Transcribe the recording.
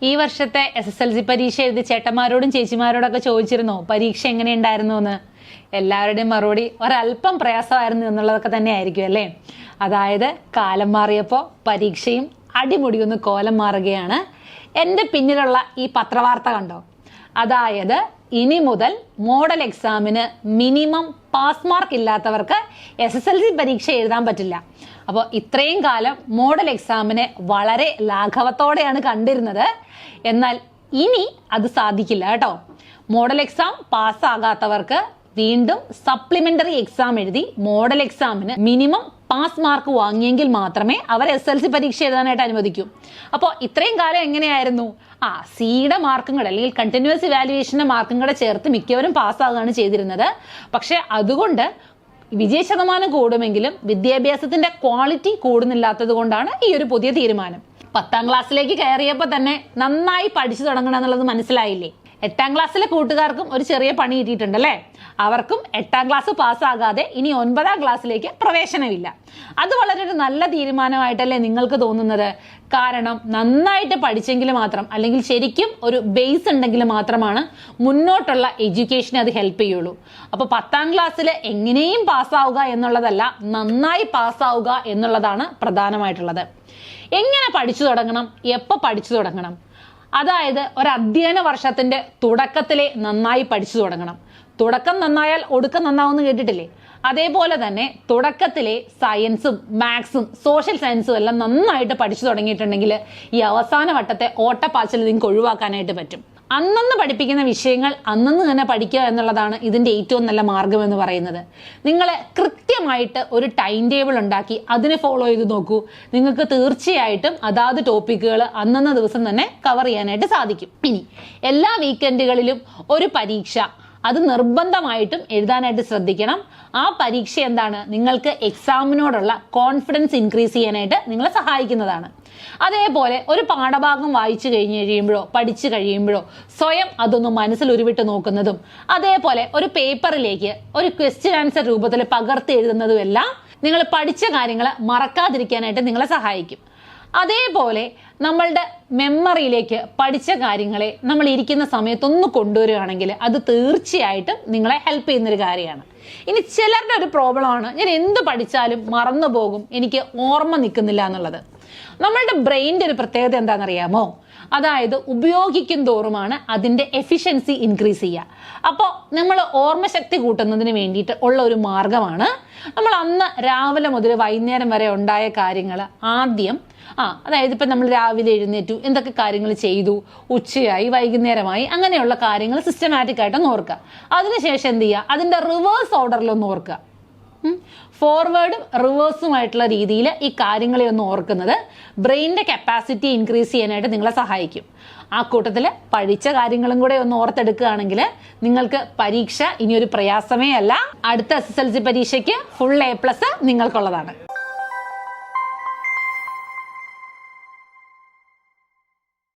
ഈ വർഷത്തെ SSLC പരീക്ഷ എഴുതി ചേട്ടന്മാരോടും ചേച്ചിമാരോടൊക്കെ ചോദിച്ചിരുന്നോ പരീക്ഷ എങ്ങനെയുണ്ടായിരുന്നു എന്ന്? എല്ലാവരുടെയും മറുപടി ഒരല്പം പ്രയാസമായിരുന്നു എന്നുള്ളതൊക്കെ തന്നെ ആയിരിക്കും അല്ലേ? അതായത് കാലം മാറിയപ്പോൾ പരീക്ഷയും അടിമുടിയൊന്ന് കോലം മാറുകയാണ്. എൻ്റെ പിന്നിലുള്ള ഈ പത്രവാർത്ത കണ്ടോ? അതായത് ഇനി മുതൽ മോഡൽ എക്സാമിന് മിനിമം പാസ് മാർക്ക് ഇല്ലാത്തവർക്ക് SSLC പരീക്ഷ എഴുതാൻ പറ്റില്ല. അപ്പോൾ ഇത്രയും കാലം മോഡൽ എക്സാമിനെ വളരെ ലാഘവത്തോടെയാണ് കണ്ടിരുന്നത്. എന്നാൽ ഇനി അത് സാധിക്കില്ല കേട്ടോ. മോഡൽ എക്സാം പാസ്സാകാത്തവർക്ക് വീണ്ടും സപ്ലിമെന്ററി എക്സാം എഴുതി മോഡൽ എക്സാമിന് മിനിമം പാസ് മാർക്ക് വാങ്ങിയെങ്കിൽ മാത്രമേ അവർ SSLC പരീക്ഷ എഴുതാനായിട്ട് അനുവദിക്കൂ. അപ്പോൾ ഇത്രയും കാലം എങ്ങനെയായിരുന്നു? സിയുടെ മാർക്കും കൂടെ അല്ലെങ്കിൽ കണ്ടിന്യൂസ് ഇവാലുവേഷന്റെ മാർക്കും കൂടെ ചേർത്ത് മിക്കവരും പാസ്സാകുകയാണ് ചെയ്തിരുന്നത്. പക്ഷെ അതുകൊണ്ട് വിജയ ശതമാനം കൂടുമെങ്കിലും വിദ്യാഭ്യാസത്തിന്റെ ക്വാളിറ്റി കൂടുന്നില്ലാത്തത് കൊണ്ടാണ് ഈ ഒരു പുതിയ തീരുമാനം. 10ാം ക്ലാസ്സിലേക്ക് കയറിയപ്പോൾ തന്നെ നന്നായി പഠിച്ചു തുടങ്ങണം എന്നുള്ളത് മനസ്സിലായില്ലേ? 8ാം ക്ലാസ്സിലെ കൂട്ടുകാർക്കും ഒരു ചെറിയ പണി കിട്ടിയിട്ടുണ്ട് അല്ലേ? അവർക്കും 8ാം ക്ലാസ് പാസ്സാകാതെ ഇനി 9ാം ക്ലാസ്സിലേക്ക് പ്രവേശനമില്ല. അത് വളരെ ഒരു നല്ല തീരുമാനമായിട്ടല്ലേ നിങ്ങൾക്ക് തോന്നുന്നത്? കാരണം നന്നായിട്ട് പഠിച്ചെങ്കിൽ മാത്രം, അല്ലെങ്കിൽ ശരിക്കും ഒരു ബേസ് ഉണ്ടെങ്കിൽ മാത്രമാണ് മുന്നോട്ടുള്ള എഡ്യൂക്കേഷനെ അത് ഹെൽപ്പ് ചെയ്യുള്ളൂ. അപ്പോൾ 10ാം ക്ലാസ്സിൽ എങ്ങനെയും പാസ്സാവുക എന്നുള്ളതല്ല, നന്നായി പാസ്സാവുക എന്നുള്ളതാണ് പ്രധാനമായിട്ടുള്ളത്. എങ്ങനെ പഠിച്ചു തുടങ്ങണം? എപ്പോൾ പഠിച്ചു തുടങ്ങണം? അതായത് ഒരു അധ്യയന വർഷത്തിന്റെ തുടക്കത്തിലെ നന്നായി പഠിച്ചു തുടങ്ങണം. തുടക്കം നന്നായാൽ ഒടുക്കം നന്നാവുമെന്ന് കേട്ടിട്ടില്ലേ? അതേപോലെ തന്നെ തുടക്കത്തിലെ സയൻസും മാത്സും സോഷ്യൽ സയൻസും എല്ലാം നന്നായിട്ട് പഠിച്ചു തുടങ്ങിയിട്ടുണ്ടെങ്കിൽ ഈ അവസാന വട്ടത്തെ ഓട്ടപ്പാച്ചിൽ നിങ്ങൾക്ക് ഒഴിവാക്കാനായിട്ട് പറ്റും. അന്നന്ന് പഠിപ്പിക്കുന്ന വിഷയങ്ങൾ അന്നന്ന് തന്നെ പഠിക്കുക എന്നുള്ളതാണ് ഇതിന്റെ ഏറ്റവും നല്ല മാർഗം എന്ന് പറയുന്നത്. നിങ്ങൾ കൃത്യമായിട്ട് ഒരു ടൈം ടേബിൾ ഉണ്ടാക്കി അതിനെ ഫോളോ ചെയ്ത് നോക്കൂ. നിങ്ങൾക്ക് തീർച്ചയായിട്ടും അതാത് ടോപ്പിക്കുകൾ അന്നന്ന ദിവസം തന്നെ കവർ ചെയ്യാനായിട്ട് സാധിക്കും. ഇനി എല്ലാ വീക്കെൻഡുകളിലും ഒരു പരീക്ഷ അത് നിർബന്ധമായിട്ടും എഴുതാനായിട്ട് ശ്രദ്ധിക്കണം. ആ പരീക്ഷ എന്താണ്? നിങ്ങൾക്ക് എക്സാമിനോടുള്ള കോൺഫിഡൻസ് ഇൻക്രീസ് ചെയ്യാനായിട്ട് നിങ്ങളെ സഹായിക്കുന്നതാണ്. അതേപോലെ ഒരു പാഠഭാഗം വായിച്ചു കഴിയുമ്പോഴോ പഠിച്ചു കഴിയുമ്പോഴോ സ്വയം അതൊന്ന് മനസ്സിൽ ഉരുവിട്ട് നോക്കുന്നതും, അതേപോലെ ഒരു പേപ്പറിലേക്ക് ഒരു ക്വസ്റ്റ്യൻ ആൻസർ രൂപത്തിൽ പകർത്തി എഴുതുന്നതും എല്ലാം നിങ്ങൾ പഠിച്ച കാര്യങ്ങൾ മറക്കാതിരിക്കാനായിട്ട് നിങ്ങളെ സഹായിക്കും. അതേപോലെ നമ്മളുടെ മെമ്മറിയിലേക്ക് പഠിച്ച കാര്യങ്ങളെ നമ്മൾ ഇരിക്കുന്ന സമയത്തൊന്ന് കൊണ്ടുവരികയാണെങ്കിൽ അത് തീർച്ചയായിട്ടും നിങ്ങളെ ഹെൽപ്പ് ചെയ്യുന്നൊരു കാര്യമാണ്. ഇനി ചിലരുടെ ഒരു പ്രോബ്ലമാണ്, ഞാൻ എന്ത് പഠിച്ചാലും മറന്നു പോകും, എനിക്ക് ഓർമ്മ നിൽക്കുന്നില്ല എന്നുള്ളത്. നമ്മളുടെ ബ്രെയിനിന്റെ ഒരു പ്രത്യേകത എന്താണെന്നറിയാമോ? അതായത് ഉപയോഗിക്കും തോറുമാണ് അതിന്റെ എഫിഷ്യൻസി ഇൻക്രീസ് ചെയ്യുക. അപ്പോൾ നമ്മൾ ഓർമ്മശക്തി കൂട്ടുന്നതിന് വേണ്ടിയിട്ട് ഉള്ള ഒരു മാർഗമാണ് നമ്മൾ അന്ന് രാവിലെ മുതൽ വൈകുന്നേരം വരെ ഉണ്ടായ കാര്യങ്ങൾ ആദ്യം അതായത് ഇപ്പം നമ്മൾ രാവിലെ എഴുന്നേറ്റു, എന്തൊക്കെ കാര്യങ്ങൾ ചെയ്തു, ഉച്ചയായി, വൈകുന്നേരമായി, അങ്ങനെയുള്ള കാര്യങ്ങൾ സിസ്റ്റമാറ്റിക് ആയിട്ടൊന്ന് ഓർക്കുക. അതിനുശേഷം എന്ത് ചെയ്യുക? അതിന്റെ റിവേഴ്സ് ഓർഡറിലൊന്ന് ഓർക്കുക. ഫോർവേഡും റിവേഴ്സുമായിട്ടുള്ള രീതിയിൽ ഈ കാര്യങ്ങളെ ഒന്ന് ഓർക്കുന്നത് ബ്രെയിനിന്റെ കപ്പാസിറ്റി ഇൻക്രീസ് ചെയ്യാനായിട്ട് നിങ്ങളെ സഹായിക്കും. ആ കൂട്ടത്തിൽ പഠിച്ച കാര്യങ്ങളും കൂടെ ഒന്ന് ഓർത്തെടുക്കുകയാണെങ്കിൽ നിങ്ങൾക്ക് പരീക്ഷ ഇനിയൊരു പ്രയാസമേ അല്ല. അടുത്ത SSLC പരീക്ഷയ്ക്ക് ഫുൾ A+ നിങ്ങൾക്കുള്ളതാണ്.